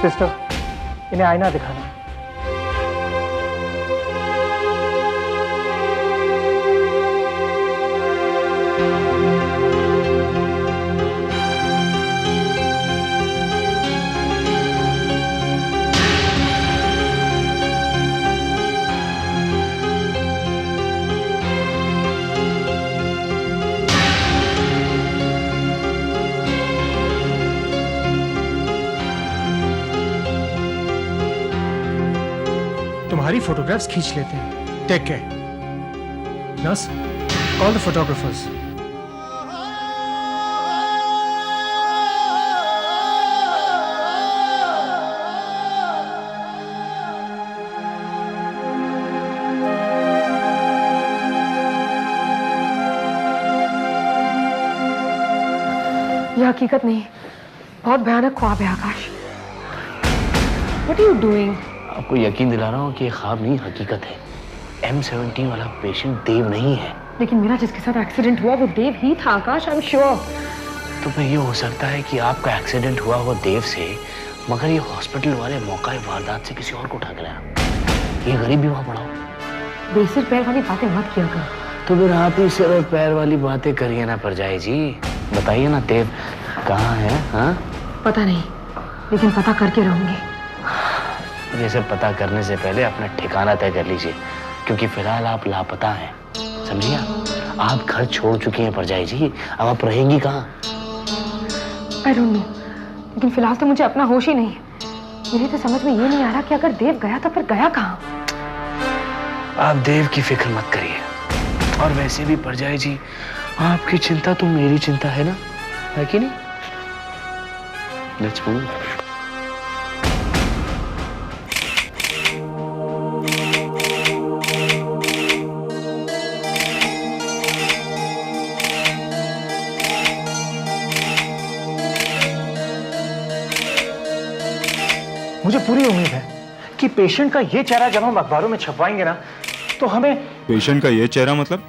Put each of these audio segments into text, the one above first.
Sister, इन्हें आईना दिखाना। तुम्हारी फोटोग्राफ्स खींच लेते हैं। Take care. Nurse, call the photographers. यह हकीकत नहीं, बहुत भयानक ख्वाब है आकाश। What are you doing? आपको यकीन दिला रहा हूँ कि ये ख्वाब नहीं हकीकत है। M17 वाला पेशेंट देव नहीं है। लेकिन मेरा जिसके साथ एक्सीडेंट हुआ वो देव ही था आकाश, आई एम श्योर। तो फिर ये हो सकता है कि आपका एक्सीडेंट हुआ हो देव से, मगर ये हॉस्पिटल वाले मौका वारदात से किसी और को ठग रहा। ये गरीब भी वहां पड़ा हो। बेसिर पैर वाली बातें मत किया कर। तो फिर आप ही सिर और पैर वाली बातें करिए ना परजाई जी। बताइए ना देव कहाँ है? हाँ पता नहीं, लेकिन पता करके रहूंगी। ये सब पता करने से पहले अपना ठिकाना तय कर लीजिए, क्योंकि फिलहाल आप लापता हैं। समझिए, आप घर छोड़ चुकी हैं परजाई जी। अब आप रहेंगी कहाँ? आई डोंट नो, लेकिन फिलहाल तो मुझे अपना होश ही नहीं है। मेरी तो समझ में ये नहीं आ रहा कि अगर देव गया तो फिर गया कहाँ? आप देव की फिक्र मत करिए। और वैसे भी परजाई जी, आपकी चिंता तो मेरी चिंता है ना, है कि नहीं? Let's move. मुझे पूरी उम्मीद है कि पेशेंट का ये चेहरा जब हम अखबारों में छपवाएंगे ना, तो हमें। पेशेंट का ये चेहरा मतलब?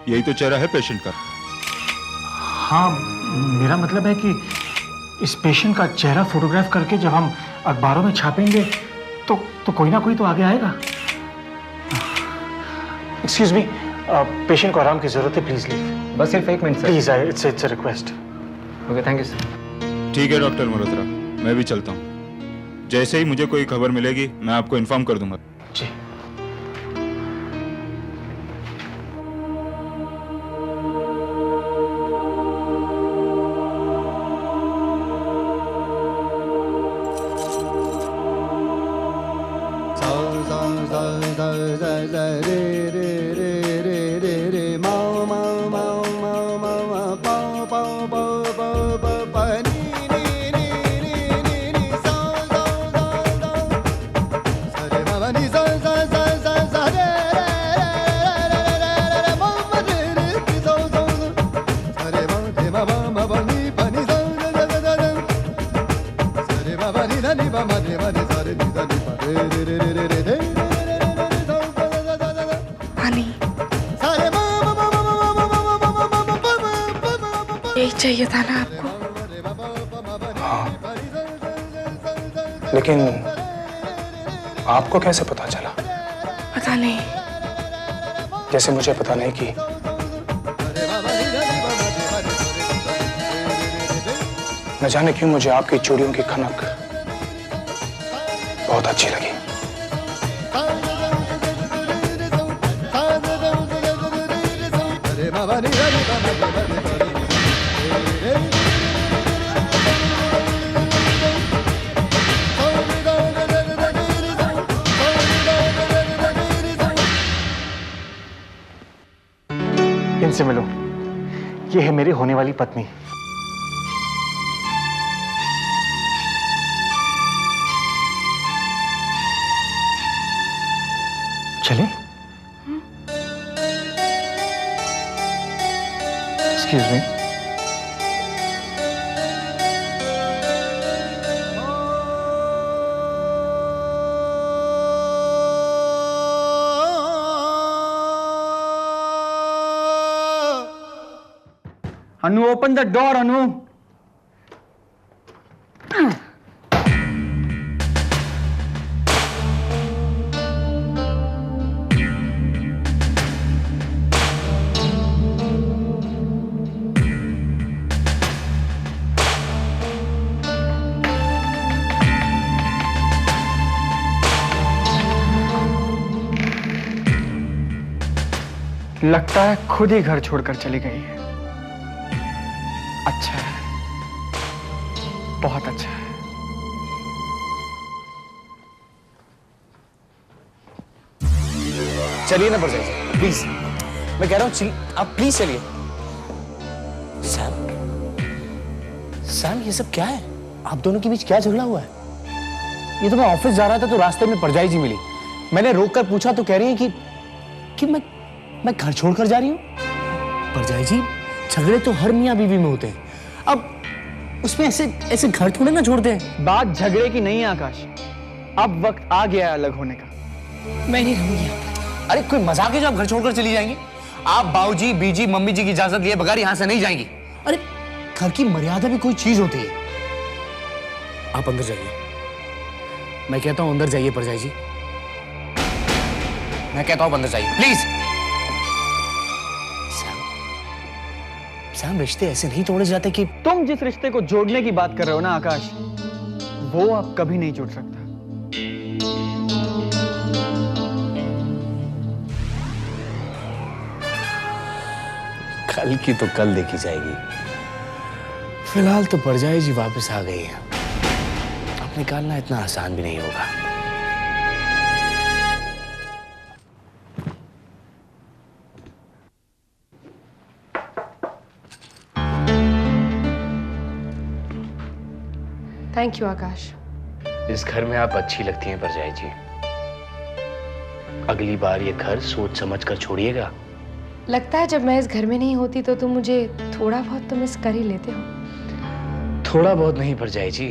यही तो चेहरा है पेशेंट का। हाँ, मेरा मतलब है कि इस पेशेंट का चेहरा फोटोग्राफ करके जब हम अखबारों में छापेंगे तो कोई ना कोई तो आगे आएगा। एक्सक्यूज मी, पेशेंट को आराम की जरूरत है, प्लीज लीव। बस सिर्फ 1 minute sir. Please, it's a request. Okay, thank you sir. ठीक है डॉक्टर मल्होत्रा, मैं भी चलता हूँ। जैसे ही मुझे कोई खबर मिलेगी मैं आपको इन्फॉर्म कर दूंगा। जी। यही चाहिए था ना आपको? हाँ, लेकिन आपको कैसे पता चला? पता नहीं। जैसे मुझे पता नहीं कि न जाने क्यों मुझे आपकी चूड़ियों की खनक बहुत अच्छी लगी। इनसे मिलो, ये है मेरी होने वाली पत्नी। चले? Excuse me. Anu, open the door, Anu. लगता है खुद ही घर छोड़कर चली गई है। अच्छा है, बहुत अच्छा है। चलिए ना परजाई जी, प्लीज। मैं कह रहा हूँ आप प्लीज चलिए। सैम, सैम ये सब क्या है? आप दोनों के बीच क्या झगड़ा हुआ है? ये तो मैं ऑफिस जा रहा था तो रास्ते में परजाई जी मिली। मैंने रोक कर पूछा तो कह रही है कि मैं घर छोड़कर जा रही हूँ। परजाई जी, झगड़े तो हर मियाँ बीवी में होते हैं, अब उसमें ऐसे घर थोड़े ना छोड़ते हैं। बात झगड़े की नहीं है आकाश, अब वक्त आ गया है अलग होने का। मैं नहीं रहूंगी। अरे कोई मजाक है जो आप घर छोड़कर चली जाएंगी? आप बाबूजी, बीजी, मम्मी जी की इजाजत लिए बगैर यहां से नहीं जाएंगी। अरे घर की मर्यादा भी कोई चीज होती है। आप अंदर जाइए, मैं कहता हूं अंदर जाइए परजाई जी, मैं कहता हूं अंदर जाइए प्लीज। सैम, रिश्ते ऐसे नहीं तोड़े जाते कि तुम जिस रिश्ते को जोड़ने की बात कर रहे हो ना आकाश, वो अब कभी नहीं जुड़ सकता। कल की तो कल देखी जाएगी, फिलहाल तो परजाई जी वापस आ गई है। अब निकालना इतना आसान भी नहीं होगा। थैंक यू आकाश। इस घर में आप अच्छी लगती हैं परजाई जी। अगली बार ये घर सोच समझ कर छोड़िएगा। लगता है जब मैं इस घर में नहीं होती तो तुम मुझे थोड़ा बहुत तो मिस कर ही लेते हो। थोड़ा बहुत नहीं परजाई जी,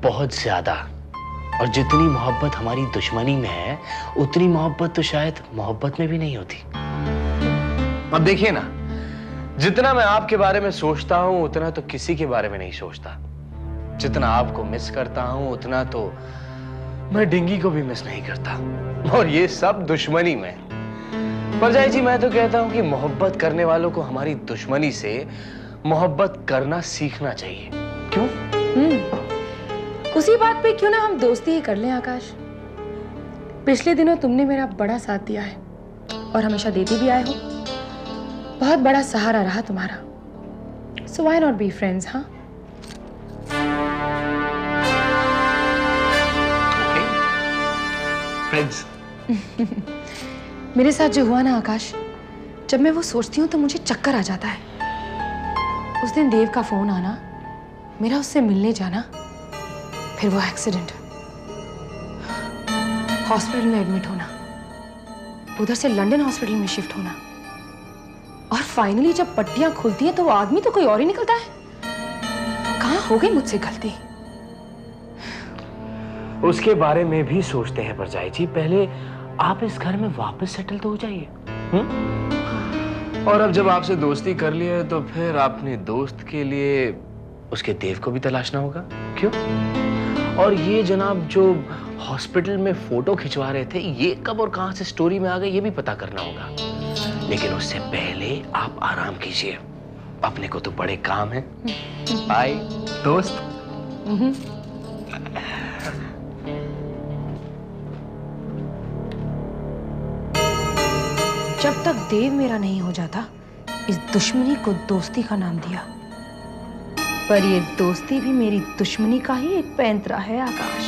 बहुत ज्यादा। और जितनी मोहब्बत हमारी दुश्मनी में है, उतनी मोहब्बत तो शायद मोहब्बत में भी नहीं होती। अब देखिए ना, जितना मैं आपके बारे में सोचता हूं उतना तो किसी के बारे में नहीं सोचता। जितना आपको मिस करता हूं उतना तो मैं डिंगी को भी मिस नहीं करता। और ये सब दुश्मनी में। परजाई जी, मैं तो कहता हूं कि मोहब्बत करने वालों को हमारी दुश्मनी से मोहब्बत करना सीखना चाहिए। क्यों? उसी बात पे क्यों ना हम दोस्ती ही कर लें आकाश। पिछले दिनों तुमने मेरा बड़ा साथ दिया है और हमेशा देते भी आए हो। बहुत बड़ा सहारा रहा तुम्हारा। So why not be friends? हाँ, फ्रेंड्स। मेरे साथ जो हुआ ना आकाश, जब मैं वो सोचती हूँ तो मुझे चक्कर आ जाता है। उस दिन देव का फोन आना, मेरा उससे मिलने जाना, फिर वो एक्सीडेंट, हॉस्पिटल में एडमिट होना, उधर से लंदन हॉस्पिटल में शिफ्ट होना, और फाइनली जब पट्टियां खुलती हैं तो वो आदमी तो कोई और ही निकलता है। कहाँ हो गई मुझसे गलती? उसके बारे में भी सोचते हैं परजाई जी। पहले आप इस घर में वापस सेटल तो हो जाइए। और अब जब आपसे दोस्ती कर लिया है तो फिर अपने दोस्त के लिए उसके देव को भी तलाशना होगा। क्यों? और ये जनाब जो हॉस्पिटल में फोटो खिंचवा रहे थे, ये कब और कहां से स्टोरी में आ गए ये भी पता करना होगा। लेकिन उससे पहले आप आराम कीजिए, अपने को तो बड़े काम हैं। बाय दोस्त। जब तक देव मेरा नहीं हो जाता, इस दुश्मनी को दोस्ती का नाम दिया, पर ये दोस्ती भी मेरी दुश्मनी का ही एक पैंतरा है आकाश।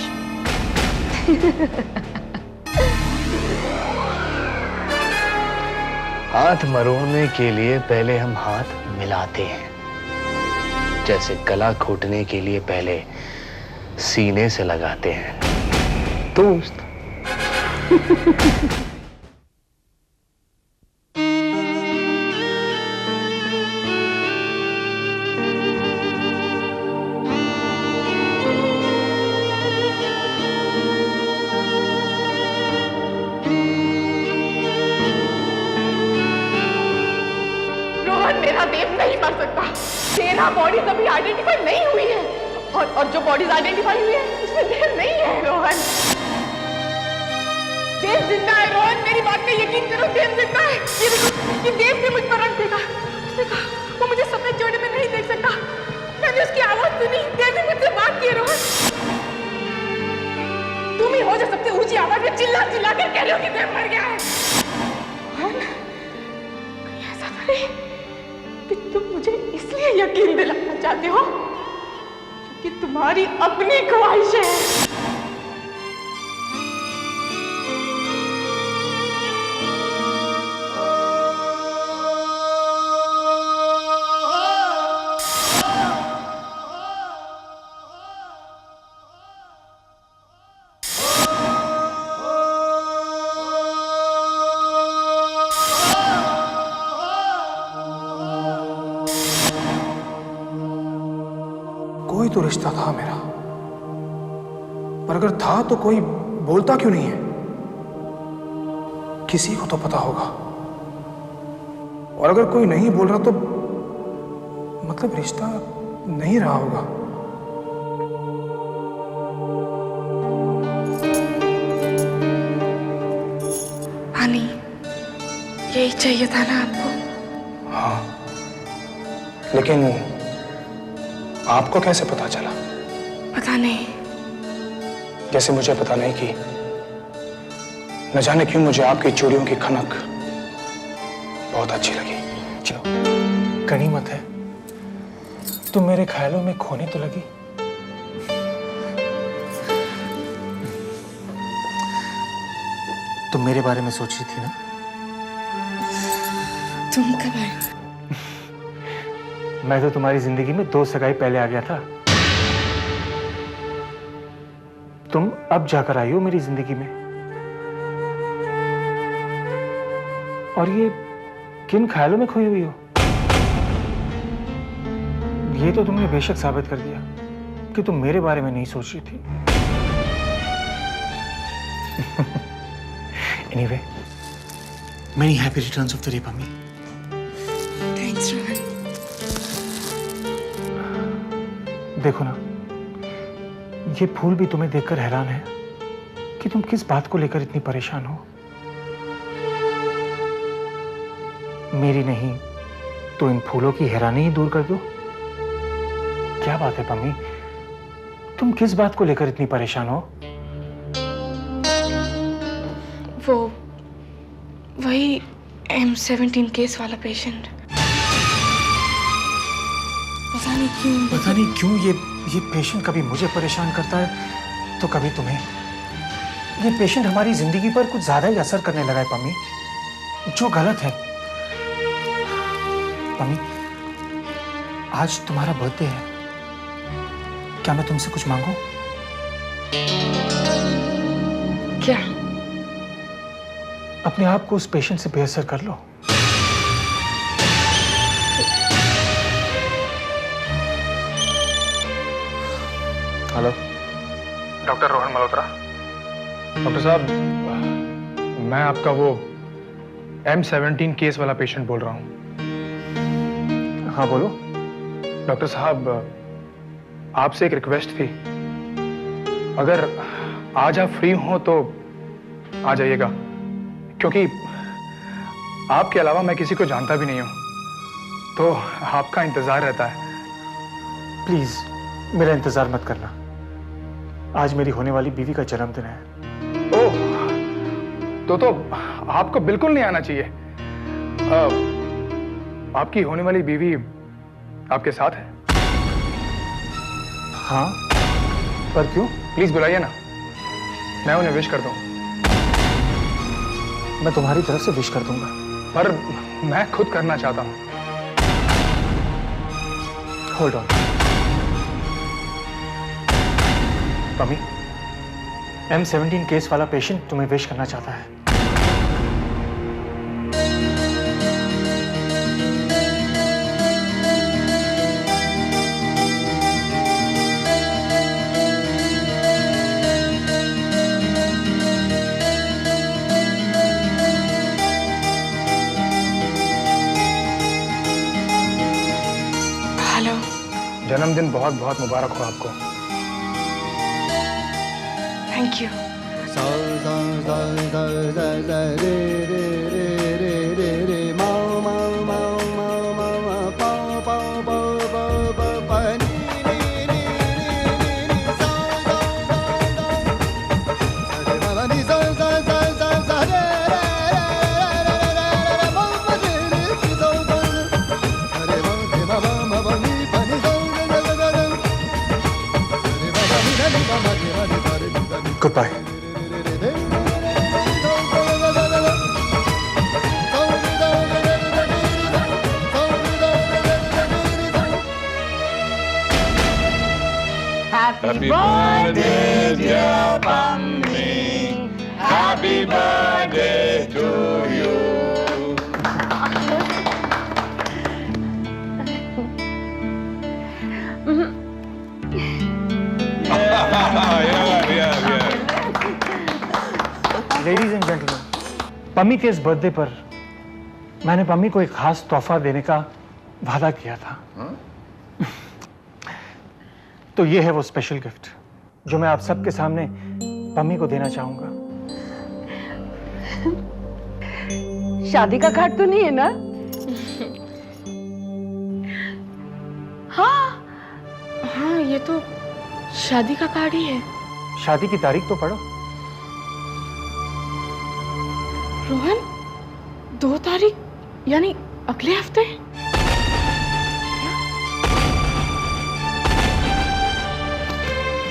हाथ मरोड़ने के लिए पहले हम हाथ मिलाते हैं, जैसे गला घोटने के लिए पहले सीने से लगाते हैं। दोस्त। मेरा देव नहीं मर सकता। तेरा बॉडीज अभी आइडेंटिफाई नहीं हुई है, और जो बॉडीज आइडेंटिफाई हुई है उसमें देव नहीं है रोहन। देव जिंदा है रोहन, मेरी बात पे यकीन करो, देव जिंदा है। ये देव ने मुझ पर रंग देखा। उसने कहा वो मुझे सफेद जोड़े में नहीं देख सकता। मैंने उसकी आवाज सुनी, देव ने मुझसे बात की। रोहन, तुम ही हो जो सबसे ऊंची आवाज में चिल्ला चिल्ला कर कह रहे हो कि देव मर गया है। कि तुम मुझे इसलिए यकीन दिलाना चाहते हो क्योंकि तुम्हारी अपनी ख्वाहिश है। कोई तो रिश्ता था मेरा, पर अगर था तो कोई बोलता क्यों नहीं है? किसी को तो पता होगा, और अगर कोई नहीं बोल रहा तो मतलब रिश्ता नहीं रहा होगा। पानी, यही चाहिए था ना आपको? हाँ, लेकिन आपको कैसे पता चला? पता नहीं। जैसे मुझे पता नहीं कि न जाने क्यों मुझे आपकी चूड़ियों की खनक बहुत अच्छी लगी। चलो गनीमत है, तुम मेरे ख्यालों में खोने तो लगी। तुम मेरे बारे में सोच रही थी ना? तुम कब आए? मैं तो तुम्हारी जिंदगी में 2 सगाई पहले आ गया था। तुम अब जाकर आई हो मेरी जिंदगी में। और ये किन ख्यालों में खोई हुई हो? ये तो तुमने बेशक साबित कर दिया कि तुम मेरे बारे में नहीं सोच रही थी। Anyway, many happy returns of the day Pammi. Thanks Rohan. देखो ना, ये फूल भी तुम्हें देखकर हैरान है कि तुम किस बात को लेकर इतनी परेशान हो। मेरी नहीं तो इन फूलों की हैरानी ही दूर कर दो। क्या बात है पम्मी, तुम किस बात को लेकर इतनी परेशान हो? वही M17 केस वाला पेशेंट। पता नहीं क्यों ये पेशेंट कभी मुझे परेशान करता है तो कभी तुम्हें। ये पेशेंट हमारी जिंदगी पर कुछ ज्यादा ही असर करने लगा है पम्मी, जो गलत है। पम्मी, आज तुम्हारा बर्थडे है, क्या मैं तुमसे कुछ मांगूं? क्या? अपने आप को उस पेशेंट से बेअसर कर लो। Hello, doctor Rohan Malhotra. Doctor साहब, मैं आपका वो M17 केस वाला पेशेंट बोल रहा हूँ। हाँ बोलो। डॉक्टर साहब, आपसे एक रिक्वेस्ट थी। अगर आज आप फ्री हो तो आ जाइएगा, क्योंकि आपके अलावा मैं किसी को जानता भी नहीं हूँ, तो आपका इंतजार रहता है। प्लीज मेरा इंतजार मत करना, आज मेरी होने वाली बीवी का जन्मदिन है। ओह, तो आपको बिल्कुल नहीं आना चाहिए। आपकी होने वाली बीवी आपके साथ है? हाँ, पर क्यों? प्लीज बुलाइए ना, मैं उन्हें विश कर दूं। मैं तुम्हारी तरफ से विश कर दूंगा, पर मैं खुद करना चाहता हूं। Hold on Pammi, M17 case वाला पेशेंट तुम्हें विश करना चाहता है। हेलो। जन्मदिन बहुत बहुत मुबारक हो आपको। Thank you. Good bye. Happy birthday, dear Mummy. Happy birthday to you. Ladies and gentleman, Pammi के इस बर्थडे पर मैंने पम्मी को एक खास तोहफा देने का वादा किया था। तो ये है वो स्पेशल गिफ्ट जो मैं आप सबके सामने पम्मी को देना चाहूंगा। शादी का कार्ड तो नहीं है ना? हाँ, ये तो शादी का कार्ड ही है। शादी की तारीख तो पढ़ो। रोहन, 2 तारीख यानी अगले हफ्ते?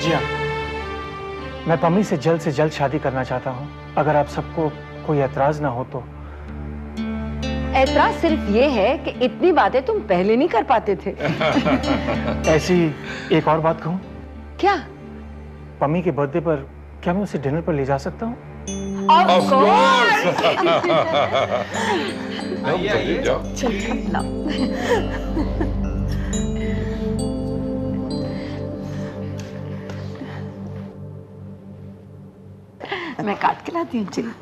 जी हाँ, मैं पम्मी से जल्द शादी करना चाहता हूँ। अगर आप सबको कोई एतराज ना हो तो। ऐतराज सिर्फ ये है कि इतनी बातें तुम पहले नहीं कर पाते थे। ऐसी एक और बात कहूँ? क्या? पम्मी के बर्थडे पर क्या मैं उसे डिनर पर ले जा सकता हूँ? Of course. मैं काट के लाती हूँ। चलिए।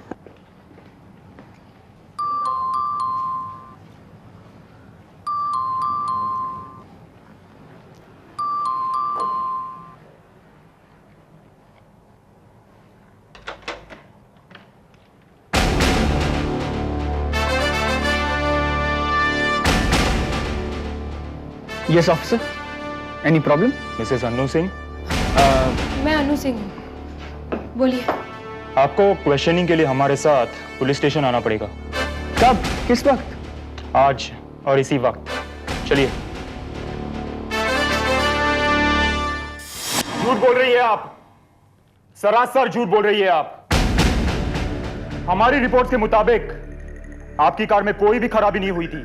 Yes officer, any problem? Mrs Anu Singh, मैं अनु सिंह हूँ, बोलिए। आपको क्वेश्चनिंग के लिए हमारे साथ पुलिस स्टेशन आना पड़ेगा। कब? किस वक्त? आज और इसी वक्त। चलिए। झूठ बोल रही है आप, सरासर झूठ बोल रही है आप। हमारी रिपोर्ट के मुताबिक आपकी कार में कोई भी खराबी नहीं हुई थी।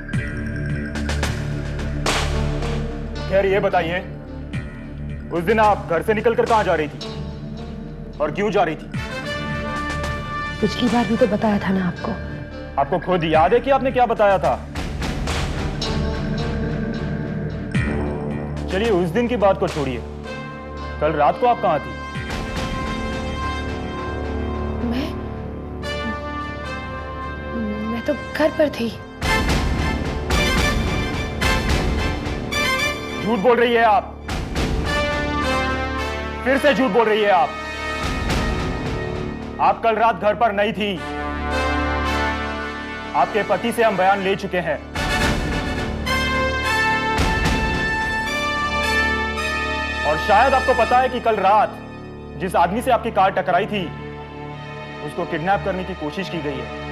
खैर ये बताइए, उस दिन आप घर से निकलकर कहां जा रही थी और क्यों जा रही थी? पिछली बार भी तो बताया था ना आपको। आपको खुद याद है कि आपने क्या बताया था? चलिए उस दिन की बात को छोड़िए, कल रात को आप कहां थी? मैं तो घर पर थी। झूठ बोल रही है आप, फिर से झूठ बोल रही है आप। आप कल रात घर पर नहीं थी। आपके पति से हम बयान ले चुके हैं। और शायद आपको पता है कि कल रात जिस आदमी से आपकी कार टकराई थी उसको किडनैप करने की कोशिश की गई है।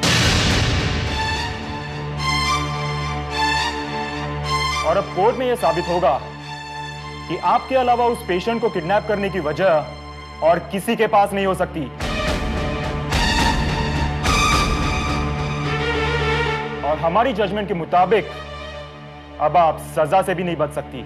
और अब कोर्ट में यह साबित होगा कि आपके अलावा उस पेशेंट को किडनैप करने की वजह और किसी के पास नहीं हो सकती। और हमारी जजमेंट के मुताबिक अब आप सजा से भी नहीं बच सकती।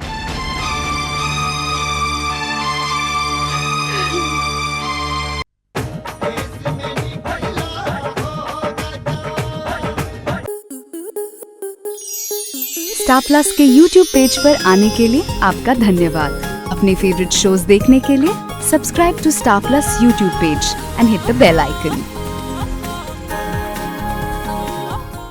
स्टार प्लस के YouTube पेज पर आने के लिए आपका धन्यवाद। अपने फेवरेट शोज देखने के लिए subscribe to Star Plus YouTube page and hit the bell icon.